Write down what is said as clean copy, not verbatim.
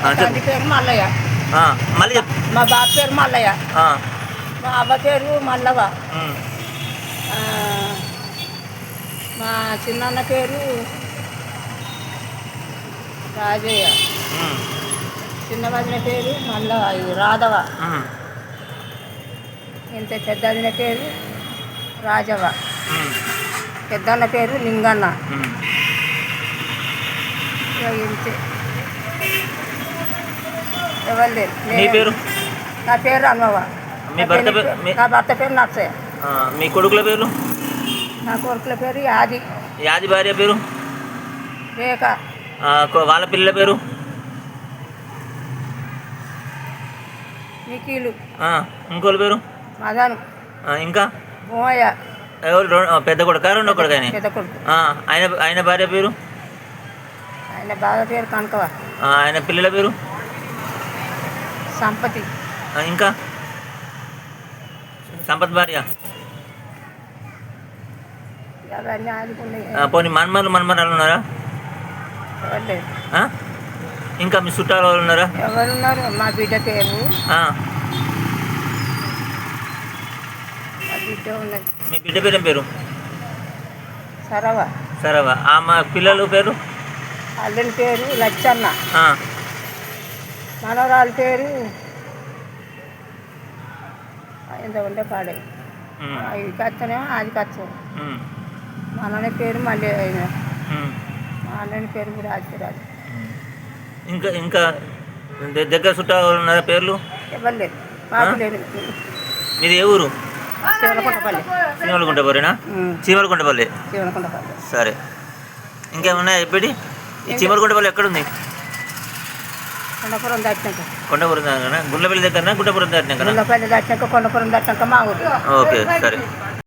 తండ్రి పేరు మల్లయ్య. మళ్ళీ చెప్పు. మా బాబు పేరు మల్లయ్య. మా అవ్వ పేరు మల్లవ్వ. మా చిన్నన్న పేరు రాజయ్య. చిన్న వదిన పేరు రాధవ. ఇంత పెద్ద వదిన పేరు రాజవ్వ. పెద్దన్న పేరు లింగన్న. ఇంతే, ఎవరు లేరు. నా పేరు అమ్మవ్వ. నా భర్త పేరు నర్సయ్య. మీ కొడుకుల పేరు? నా కొడుకుల పేరు యాది. యాది భార్య పేరు? రేఖ. వాళ్ళ పిల్లల పేరు? నిఖిలు. ఇంకోళ్ళ పేరు? మదన్. ఇంకా? బోయ. ఎవరు? పెద్ద కొడుక రెండో కొడుకు? పెద్ద కొడుకు. ఆయన భార్య పేరు? ఆయన భార్య పేరు కనకవ. ఆయన పిల్లల పేరు? సంపతి. ఇంకా? సంపత్ భార్య? అవన్నీ ఆదుకున్నాయి. పోనీ మన్మరాలు ఉన్నారా? ఎవరు లేరు. ఇంకా మీ చుట్టాలు వాళ్ళు ఉన్నారా? ఎవరున్నారు? మా బిడ్డ పేరు బిడ్డ ఉన్నది. మీ బిడ్డ పేరు ఏం పేరు? సరవ. సరవ. మా పిల్లల పేరు? అల్లుని పేరు లచ్చన్న. మనవరాల పేరు ఎంత ఉండే పాడే ఇది కచ్చనేమో అది కచ్చం. మా అన్న పేరు మళ్ళీ మా అన్నని పేరు కూడా రాజు. ఇంకా ఇంకా దగ్గర చుట్టాలు ఉన్నారా పేర్లు? ఎవరు లేదు. మాకు లేదు. మీది ఏ ఊరు? చీమలకుంటపల్లి. చీమలకుంటపల్లినా? చీమలకుంటపల్లి. చీమలకుంటపల్లి. సరే, ఇంకేమన్నా చెప్పేది? ఈ చీమలకుంటపల్లి ఎక్కడుంది? కొండపురం దాటినాక. కొండపురం దాటినా? గుండ్లపల్లి దగ్గర గుండపురం దాటినాక? గుండ్లపల్లి దాటినాక కొండపురం దాటినాక మా ఊరు. ఓకే, సరే.